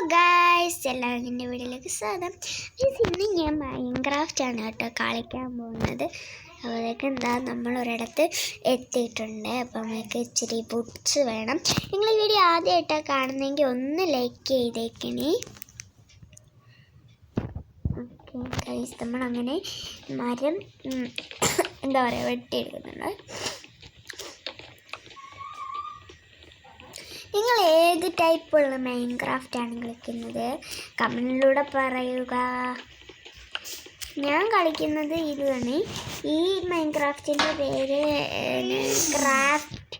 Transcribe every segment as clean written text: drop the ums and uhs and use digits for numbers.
Guys, എല്ലാവരും എൻ്റെ വീട്ടിലേക്ക് സ്വാഗതം. ഇന്ന് ഞാൻ മൈൻക്രാഫ്റ്റാണ് കേട്ടോ കളിക്കാൻ പോകുന്നത്. അപ്പോഴേക്ക് നമ്മളൊരിടത്ത് എത്തിയിട്ടുണ്ട്. അപ്പം നമുക്ക് ഇച്ചിരി ബുക്സ് വേണം. നിങ്ങൾ ഈ വീഡിയോ ആദ്യമായിട്ടാണ് കാണുന്നതെങ്കിൽ ഒന്ന് ലൈക്ക് ചെയ്തേക്കണേ. ഓക്കെ ഗായ്സ്, നമ്മളങ്ങനെ മരം വെട്ടിയെടുക്കുന്നുണ്ട്. നിങ്ങൾ ഏത് ടൈപ്പുള്ള മൈൻക്രാഫ്റ്റാണ് കളിക്കുന്നത് കമൻറ്റിലൂടെ പറയുക. ഞാൻ കളിക്കുന്നത് ഇതാണ്. ഈ മൈൻക്രാഫ്റ്റിൻ്റെ പേര് ക്രാഫ്റ്റ്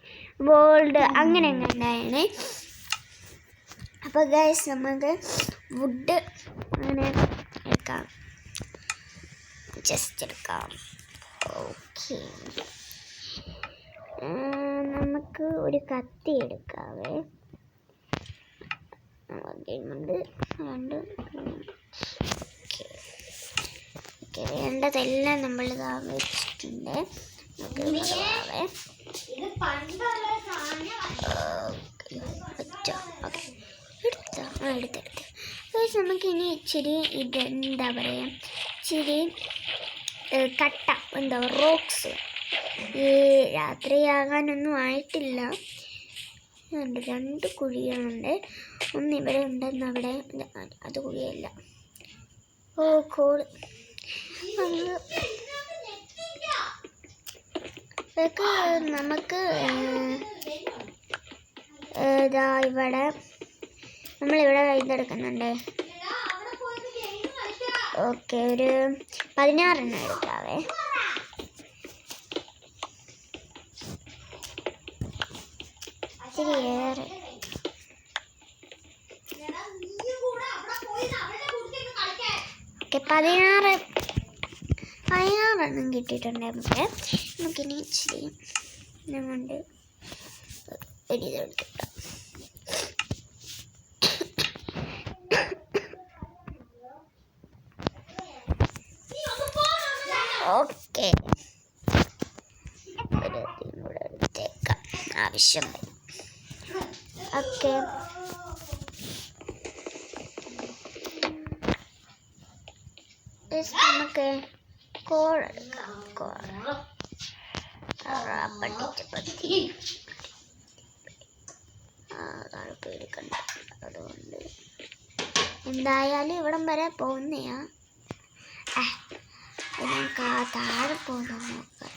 വേൾഡ് അങ്ങനെ എങ്ങനെയാണ്. അപ്പോൾ ഗൈസ്, നമുക്ക് വുഡ് അങ്ങനെ എടുക്കാം, ജസ്റ്റ് എടുക്കാം. ഓക്കെ, നമുക്ക് ഒരു കത്തി എടുക്കാവേ. വേണ്ടതെല്ലാം നമ്മൾ ഇതാ വെച്ചിട്ടുണ്ട്. എടുത്തെടുത്ത് നമുക്കിനി ഇച്ചിരി എന്താ പറയുക, ഇച്ചിരി കട്ട റോക്സ്. ഈ രാത്രിയാകാനൊന്നും ആയിട്ടില്ല. രണ്ട് കുഴികളുണ്ട്. ഒന്ന് ഇവിടെ ഉണ്ടെന്ന്, അവിടെ അത് കുഴിയല്ല. ഓ കോള് നമുക്ക് ഇതാ ഇവിടെ നമ്മളിവിടെ ഇതെടുക്കുന്നുണ്ട്. ഓക്കെ, ഒരു 16 എണ്ണം എടുക്കാവേ. ഏറെ ഓക്കെ, 16 എണ്ണം കിട്ടിയിട്ടുണ്ട്. നമുക്കിനി ഇച്ചിരി കൊണ്ട് എഴുതെടുത്തിട്ട് ഓക്കെ കൂടെ എടുത്തേക്കാം, ആവശ്യം വരും. ഓക്കെ, നമുക്ക് കോഴെടുക്കാം. പേടിക്കണ്ട. അതുകൊണ്ട് എന്തായാലും ഇവിടം വരെ പോകുന്നയാ. നമുക്ക് ആ താഴെ പോകുന്ന നോക്കാം.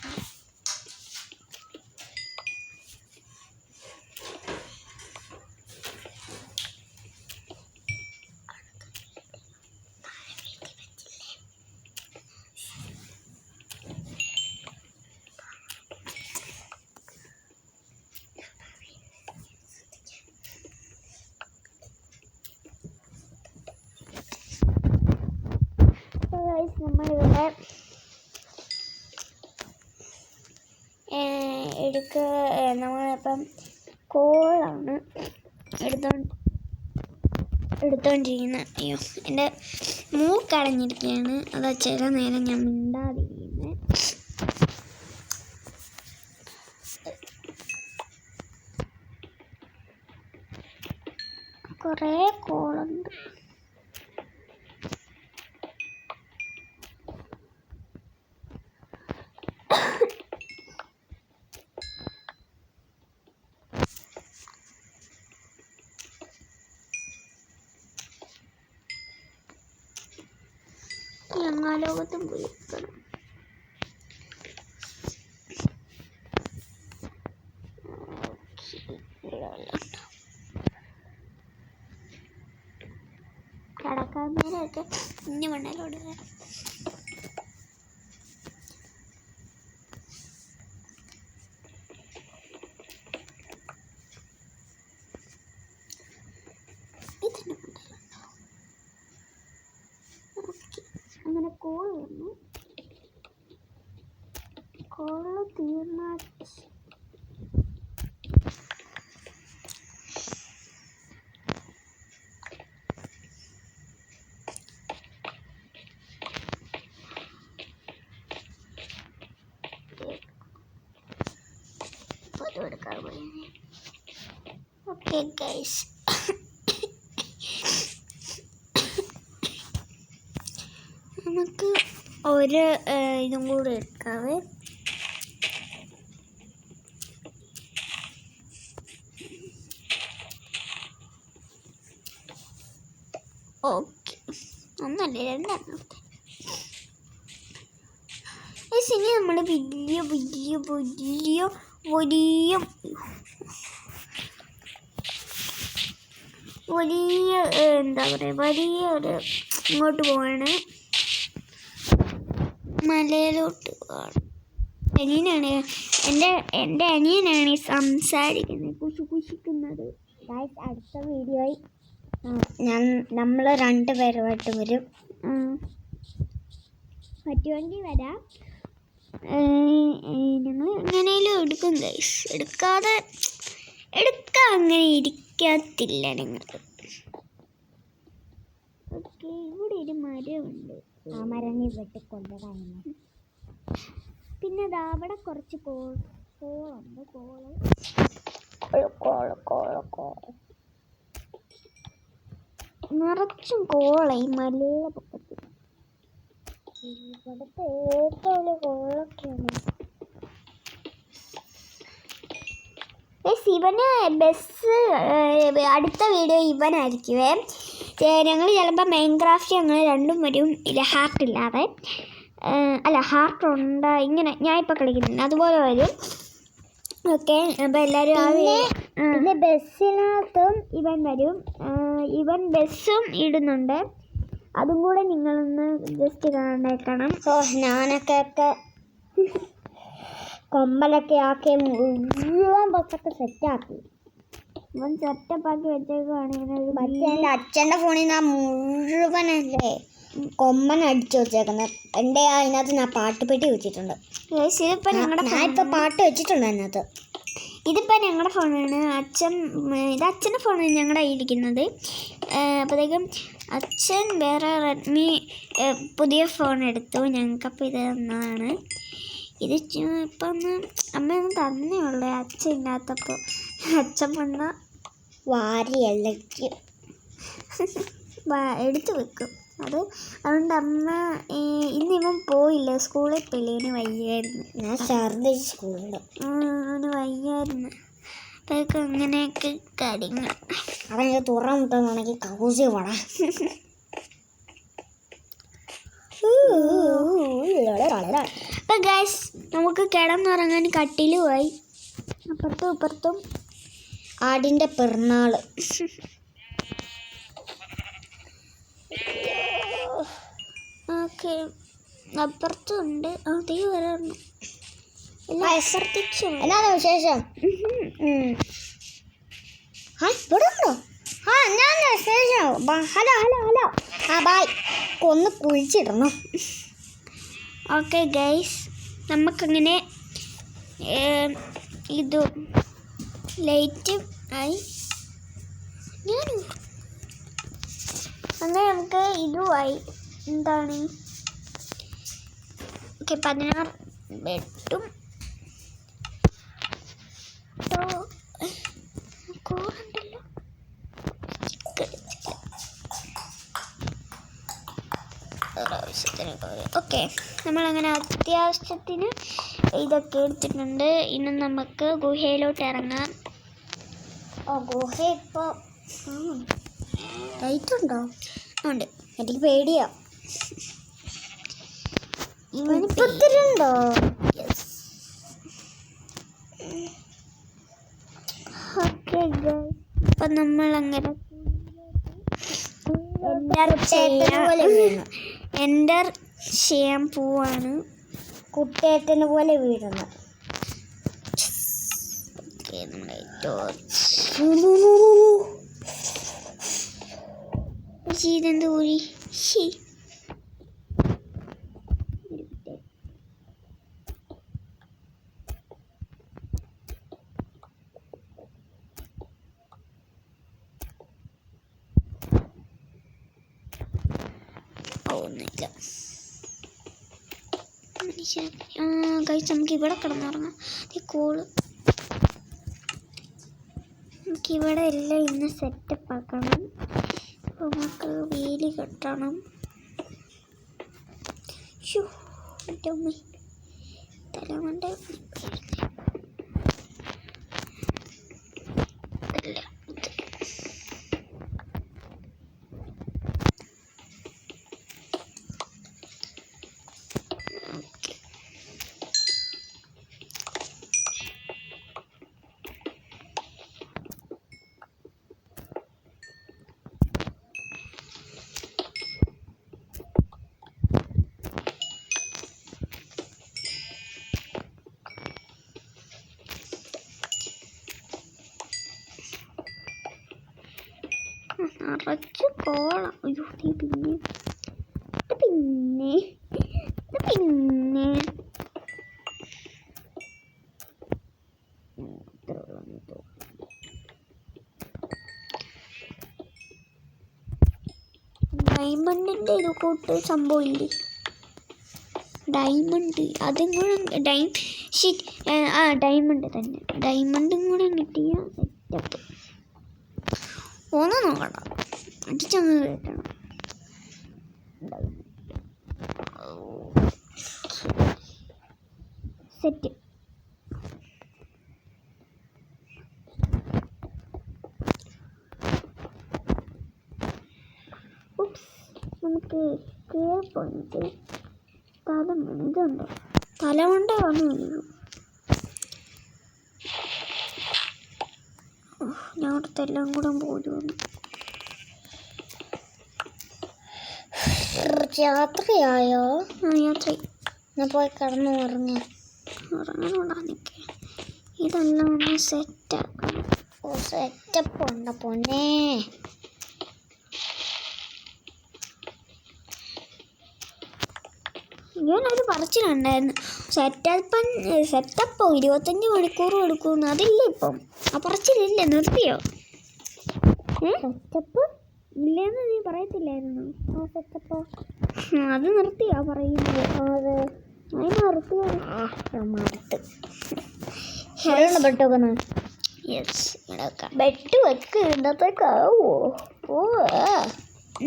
നമ്മളിവിടെ നമ്മളിപ്പം കോളാണ് എടുത്തോണ്ടിരിക്കുന്നത്. അയ്യോ, എൻ്റെ മൂക്കടഞ്ഞിരിക്കുകയാണ്. അതാ ചില നേരം ഞാൻ മിണ്ടാതിരിക്കുന്നത്. കുറേ കോളുണ്ട്. ലോകത്തും പോയി കടക്കാൻ നേരമൊക്കെ ഇനി മണ്ണലോട് അങ്ങനെ കോള് വന്നു. കോള് തീർന്ന ഫോട്ടോ എടുക്കാൻ പോയി. Okay guys. നമുക്ക് ഒരു ഇതും കൂടെ എടുക്കാവേ. ഓക്കെ, ഒന്നല്ലേ രണ്ടെണ്ണം. ഇനി നമ്മൾ വലിയ വലിയ വലിയ വലിയ വലിയ എന്താ പറയുക, വലിയ ഒരു ഇങ്ങോട്ട് പോവാണ്, മലയിലോട്ട് പോവാണ്. അനിയനാണ് എൻ്റെ അനിയനാണ് ഈ സംസാരിക്കുന്നത്, കുശിക്കുന്നത്. അടുത്ത വീഡിയോയിൽ നമ്മൾ രണ്ടുപേരുമായിട്ട് വരും. പറ്റുമെങ്കിൽ വരാം. ഞങ്ങൾ എങ്ങനെയും എടുക്കും ഗൈസ്, എടുക്കാൻ അങ്ങനെ ഇരിക്കത്തില്ല നിങ്ങൾ. ഓക്കെ, ഇവിടെ ഒരു മരമുണ്ട്, ആ മരം വെട്ടിക്കൊണ്ടതാണ്. പിന്നെ അവിടെ കുറച്ച് കോളുണ്ട്, നിറച്ചും കോള ഈ മലയുടെ പൊക്കത്തിൽ. ഇവിടുത്തെ ഏറ്റവും വലിയ കോളൊക്കെയാണ്. ഇവന് ബസ് അടുത്ത വീഡിയോ ഇവനായിരിക്കുവേ. ഞങ്ങൾ ചിലപ്പോൾ മൈൻക്രാഫ്റ്റ് ഞങ്ങൾ രണ്ടും വരും, ഇല്ല ഹാർട്ടില്ലാതെ, അല്ല ഹാർട്ട് ഉണ്ട്, ഇങ്ങനെ ഞാൻ ഇപ്പോൾ കളിക്കുന്നുണ്ട് അതുപോലെ വരും. ഓക്കെ, അപ്പോൾ എല്ലാവരും പിന്നെ ബസ്സിനകത്തും ഇവൻ വരും. ഇവൻ ബസ്സും ഇടുന്നുണ്ട്, അതും കൂടെ നിങ്ങളൊന്ന് ജസ്റ്റ് കണ്ടേക്കണം. ഞാനൊക്കെ കൊമ്പലൊക്കെ ആക്കി മുഴുവൻ ബസ്സൊക്കെ സെറ്റാക്കി, ഇവൻ സെറ്റപ്പാക്കി വെച്ചേക്കുവാണെങ്കിൽ അച്ഛൻ്റെ ഫോണിൽ നിന്ന് മുഴുവനല്ലേ കൊമ്പൻ അടിച്ചു വെച്ചേക്കുന്നത്. എൻ്റെ അതിനകത്ത് ഞാൻ പാട്ടുപെട്ടി വെച്ചിട്ടുണ്ട്. ഞാനിപ്പോൾ പാട്ട് വെച്ചിട്ടുണ്ട് അതിനകത്ത്. ഇതിപ്പോൾ ഞങ്ങളുടെ ഫോണാണ്, ഇത് അച്ഛൻ്റെ ഫോണാണ് ഞങ്ങളുടെ കയ്യിലിരിക്കുന്നത്. അപ്പോഴത്തേക്കും അച്ഛൻ വേറെ റെഡ്മി പുതിയ ഫോൺ എടുത്തു, ഞങ്ങൾക്കപ്പോൾ ഇത് തന്നതാണ്. ഇത് ഇപ്പം അമ്മയൊന്നും തന്നേ ഉള്ളൂ, അച്ഛൻ ഇല്ലാത്തപ്പോൾ. അച്ഛൻ വന്ന വാരി ഇളക്കും, എടുത്തു വെക്കും. അതുകൊണ്ട് അമ്മ ഇന്നിവൻ പോയില്ല, സ്കൂളിൽ പോയില്ല, വയ്യായിരുന്നു. ഞാൻ ഛർദ്ദിച്ച് സ്കൂളിൽ അവന് വയ്യായിരുന്നു. അതൊക്കെ അങ്ങനെയൊക്കെ കാര്യങ്ങൾ. അവനെ തുറമുട്ടെന്നാണെങ്കിൽ കൗസി പോടാ. അപ്പം ഗൈസ്, നമുക്ക് കിടന്നുറങ്ങാൻ കട്ടിലുമായി, അപ്പുറത്തും ഇപ്പുറത്തും ആടിൻ്റെ പിറന്നാൾ. ഓക്കെ, അപ്പുറത്തുണ്ട്, അതേ വരണം. എന്നാണ് വിശേഷം? ഇവിടെ ഉണ്ടോ? ഞാൻ വിശേഷം. Hello hello hello, bye. ഒന്ന് കുഴിച്ചിടണം. ഓക്കെ ഗൈസ്, നമുക്കങ്ങനെ ഇത് ലൈറ്റ് ആയി, അങ്ങനെ നമുക്ക് ഇതുമായി. എന്താണ്? ഓക്കെ, 16 ബെഡും കോളുണ്ടല്ലോ. ഓക്കെ, നമ്മളങ്ങനെ അത്യാവശ്യത്തിന് ഇതൊക്കെ എടുത്തിട്ടുണ്ട്. ഇനി നമുക്ക് ഗുഹയിലോട്ട് ഇറങ്ങാം. ഗുഹ ഇപ്പോൾ ലൈറ്റ് ഉണ്ടോ? ഉണ്ട്. എനിക്ക് പേടിയാ. ഇവനിപ്പത്തിരിണ്ടോ? ഓക്കെ, അപ്പം നമ്മളങ്ങനെ എൻ്റർ ചെയ്യാൻ പോവാണ്. കുട്ടേട്ടന് പോലെ വീഴുന്നു. ഇതെന്ത് ഊരി? ഒന്നുമില്ല. കഴിച്ച് നമുക്ക് ഇവിടെ കിടന്നുറങ്ങാം. കോള് നമുക്കിവിടെ എല്ലാം ഇന്ന് സെറ്റപ്പ് ആക്കണം. അപ്പോൾ നമുക്ക് വേലി കെട്ടണം. തല കൊണ്ട് നിറച്ച് കോളം. അയ്യോ പിന്നെ ഡയമണ്ടിൻ്റെ ഇത് കൂട്ട് സംഭവം ഇല്ലേ, ഡയമണ്ട് അതും കൂടെ ഡയമണ്ട് തന്നെ, ഡയമണ്ടും കൂടെ കിട്ടിയ സെറ്റപ്പ്. ഒന്നും നോക്കണ്ട, അടിച്ചങ്ങ് കേട്ടണം. സെറ്റ്. നമുക്ക് കേൾപ്പുണ്ട്. ഇതുണ്ടോ തല കൊണ്ടേ വന്നു. ഞാൻ അവിടുത്തെ എല്ലാം കൂടെ പോരുന്നു. രാത്രിയായോ? രാത്രി. ഞാൻ പോയി കിടന്ന് ഉറങ്ങാനോടാ നിൽക്കേ. ഇതെല്ലാം ഒന്ന് സെറ്റാക്കണം. സെറ്റപ്പ് ഉണ്ട് പൊന്നേ. ഞാനൊരു പറച്ചിലുണ്ടായിരുന്നു, സെറ്റപ്പോ 25 മണിക്കൂർ എടുക്കുമെന്ന്. അതില്ല ഇപ്പം, ആ പറച്ചിലില്ല, നിർത്തിയോ? സെറ്റപ്പ് ഇല്ലെന്ന് നീ പറയത്തില്ലായിരുന്നു? ആ സെറ്റപ്പോ അത് നിർത്തിയാ പറയുന്നത്? അത് നിർത്തിയോ? ബെഡ് വെക്ക്, ഇന്നത്തേക്കാവോ?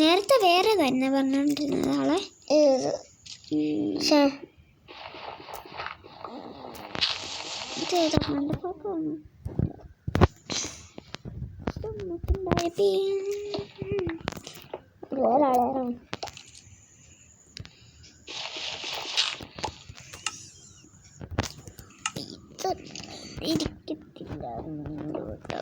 നേരത്തെ വേറെ തന്നെ പറഞ്ഞോണ്ടിരുന്നത് ആളെ. ഇതേതാ മണ്ടപ്പാക്കാണ്? വേറാളാണ്. ഇരിക്കത്തില്ല കേട്ടോ.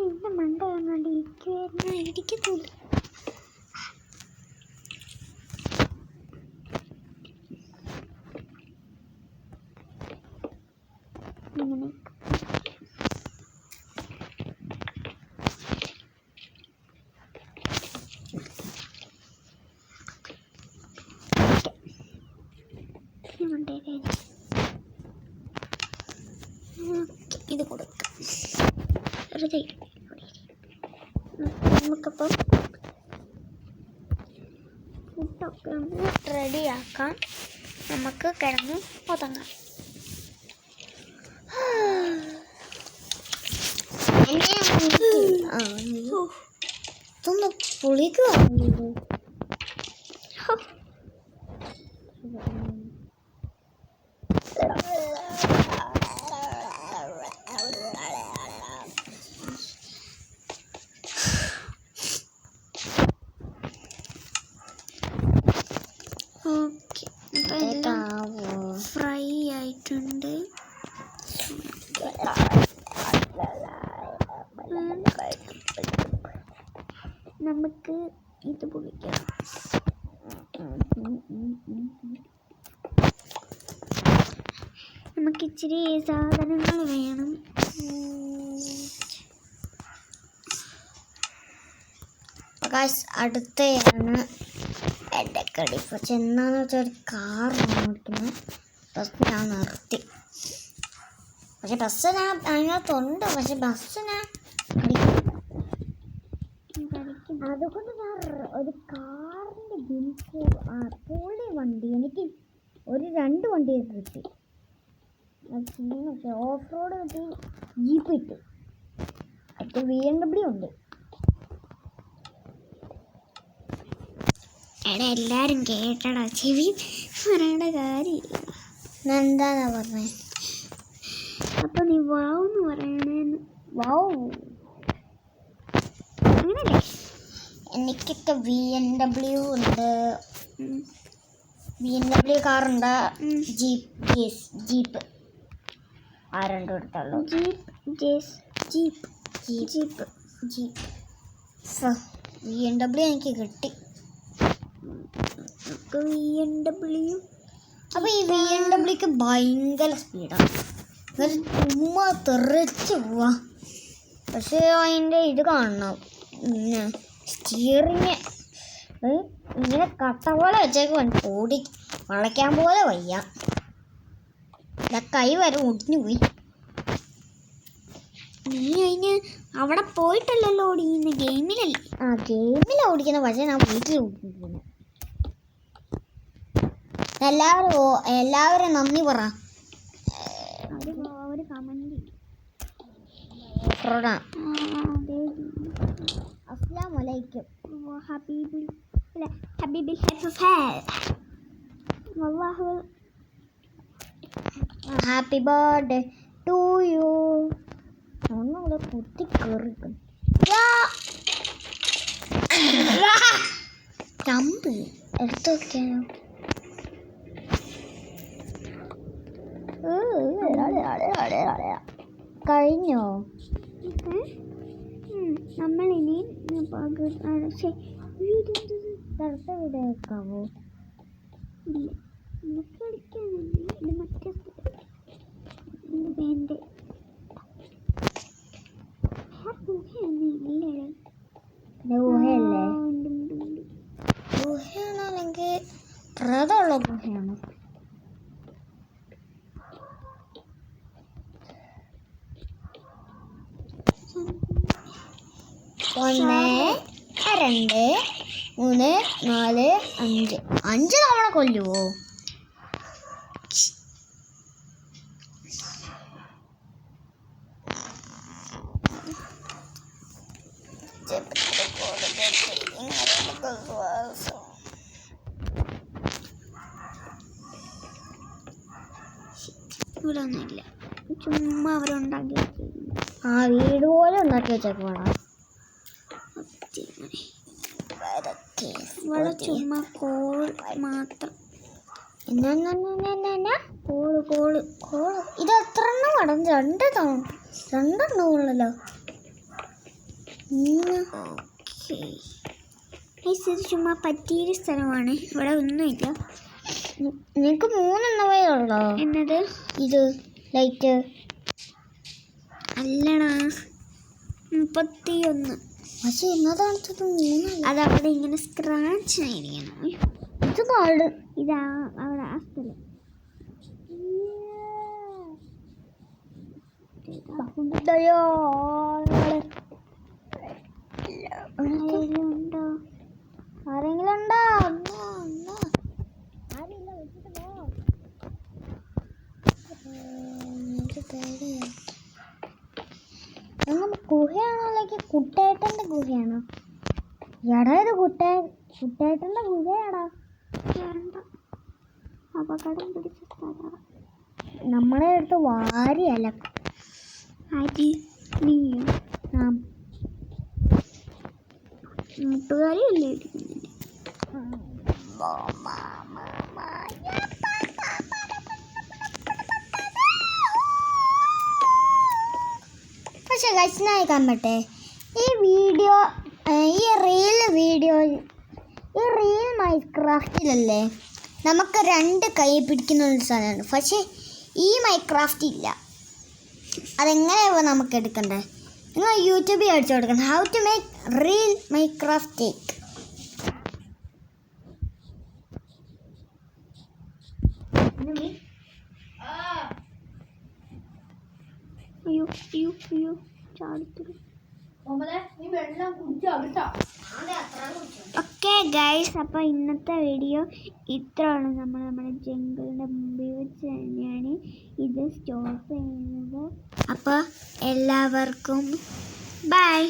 എൻ്റെ മണ്ട വന്നുകൊണ്ട് ഇരിക്കത്തില്ല. ഇങ്ങനെ ഇത് കൊടുക്കാം. നമുക്കിപ്പം ഫുഡൊക്കെ ഒന്ന് റെഡിയാക്കാം. നമുക്ക് കിടന്ന് ഒതുങ്ങാം. ഇതൊന്ന് പൊളിക്കുക. നമുക്ക് ഇത് പൊളിക്കാം. നമുക്ക് ഇച്ചിരി സാധനങ്ങൾ വേണം. അടുത്തയാണ് എൻ്റെ കടി. പക്ഷെ എന്താണെന്ന് വെച്ചാൽ ഒരു കാർ ഓടിക്കുന്നത്. ബസ് ഞാൻ നിർത്തി. പക്ഷെ ബസ് ഞാൻ അതിനകത്തുണ്ട്. പക്ഷെ ബസ് ഞാൻ അതുകൊണ്ട് ഞാൻ ഒരു കാറിൻ്റെ പോളി വണ്ടി എനിക്ക് ഒരു 2 വണ്ടിയൊക്കെ കിട്ടി. പക്ഷേ ഓഫ് റോഡ് കിട്ടി, ജീപ്പ് കിട്ടി, മറ്റേ BMW ഉണ്ട്. എടാ എല്ലാവരും കേട്ടടാ, ചെവി പറയേണ്ട കാര്യമില്ല. എന്താന്നാ പറഞ്ഞേ? അപ്പം നീ വാവെന്ന് പറയണേന്ന്. വാവ് അങ്ങനല്ലേ? എനിക്കൊക്കെ BMW ഉണ്ട്, BMW കാറുണ്ട്, ജീപ്പ് ആ രണ്ടും എടുത്തുള്ളൂ. ജീപ്പ് BMW എനിക്ക് കിട്ടി. BMW അപ്പോൾ ഈ BMWക്ക് ഭയങ്കര സ്പീഡാണ്. ചുമ്മാ തെറിച്ച് പോവാ. പക്ഷേ അതിൻ്റെ ഇത് കാണണം, സ്റ്റിയറിങ് ഇങ്ങനെ കട്ട പോലെ വെച്ചേക്ക് ഓടി വളയ്ക്കാൻ പോലെ വയ്യ. കൈ വരെ ഒടിഞ്ഞു പോയി. നീ അതിന് അവിടെ പോയിട്ടല്ലല്ലോ ഓടിക്കുന്ന, ഗെയിമിലല്ലേ? ആ ഗെയിമിലാണ് ഓടിക്കുന്നത്. പക്ഷേ ഞാൻ വീട്ടിൽ ഓടിക്കുന്നത്. എല്ലാവരും നന്ദി പറ. ഒരു കമന്റ് അസ്സലാമു അലൈക്കും. Happy birthday to you. ഒന്നുകൂടെ കുത്തി കയറിക്കും തമ്പ് എടുത്തു വെക്കാനോ? കഴിഞ്ഞോ? നമ്മളിനി സ്ഥലത്ത് ഇവിടെ വെക്കാവോ? മറ്റേ ഗുഹയല്ലേ? ഗുഹയാണെങ്കിൽ പ്രതമുള്ള ഗുഹയാണ്. 1 2 3 4 5 തവണ കൊല്ലുവോ? ഇവിടൊന്നുമില്ല, ചുമ്മാ അവരുണ്ടാക്കി ആ വീട് പോലെ ഉണ്ടാക്കി വെച്ചേക്കോളാം. ഇവിടെ ചുമ്മാ കോൾ മാത്രം. കോള് ഇത് എത്ര എണ്ണം കടന്നു? 2 ഉള്ളല്ലോ. ഇത് ചുമ്മാ പറ്റിയൊരു സ്ഥലമാണ്. ഇവിടെ ഒന്നുമില്ല. നിനക്ക് 3 എണ്ണമേ ഉള്ളോ? എന്നത് ഇത് ലൈറ്റ് അല്ലടാ, 31. പക്ഷെ ഇന്നത് കാണിച്ചത് 3. അതവിടെ ഇങ്ങനെ സ്ക്രാച്ച് ആയിരിക്കണം. ഇത് കാർഡ് ഇതാ അവിടെ ആ സ്ഥലം. ആരെങ്കിലും ഉണ്ടോ? ആരില്ല, വെച്ചിട്ട് പോ. ഗുഹയാണോ അല്ലെങ്കിൽ കുട്ടേട്ടൻ്റെ ഗുഹയാണോ? എടാ ഇത് കുട്ടേട്ടൻ്റെ ഗുഹയാടാ. അപകടം പിടിച്ച സ്ഥലമാണ്. നമ്മളെ അടുത്ത് വാരിയല്ല കൂട്ടുകാരിയല്ലേ ഇരിക്കുന്നില്ല. പക്ഷെ ഗൈസ് ഞാൻ കാണട്ടെ, ഈ വീഡിയോ ഈ റീൽ മൈൻക്രാഫ്റ്റിലല്ലേ നമുക്ക് 2 കൈ പിടിക്കുന്ന ഒരു സാധനമാണ്. പക്ഷേ ഈ മൈൻക്രാഫ്റ്റ് ഇല്ല. അതെങ്ങനെയാണ് നമുക്ക് എടുക്കണ്ടേ? നിങ്ങൾ യൂട്യൂബിൽ അടിച്ചു കൊടുക്കണം how to make reel Minecraft cake. Okay guys, അപ്പോൾ ഇന്നത്തെ വീഡിയോ ഇത്രയാണ്. നമ്മുടെ ജംഗിളിൻ്റെ മുമ്പിൽ വെച്ച് തന്നെയാണ് ഇത് സ്റ്റോപ്പ് ചെയ്യുന്നത്. അപ്പോൾ എല്ലാവർക്കും ബൈ.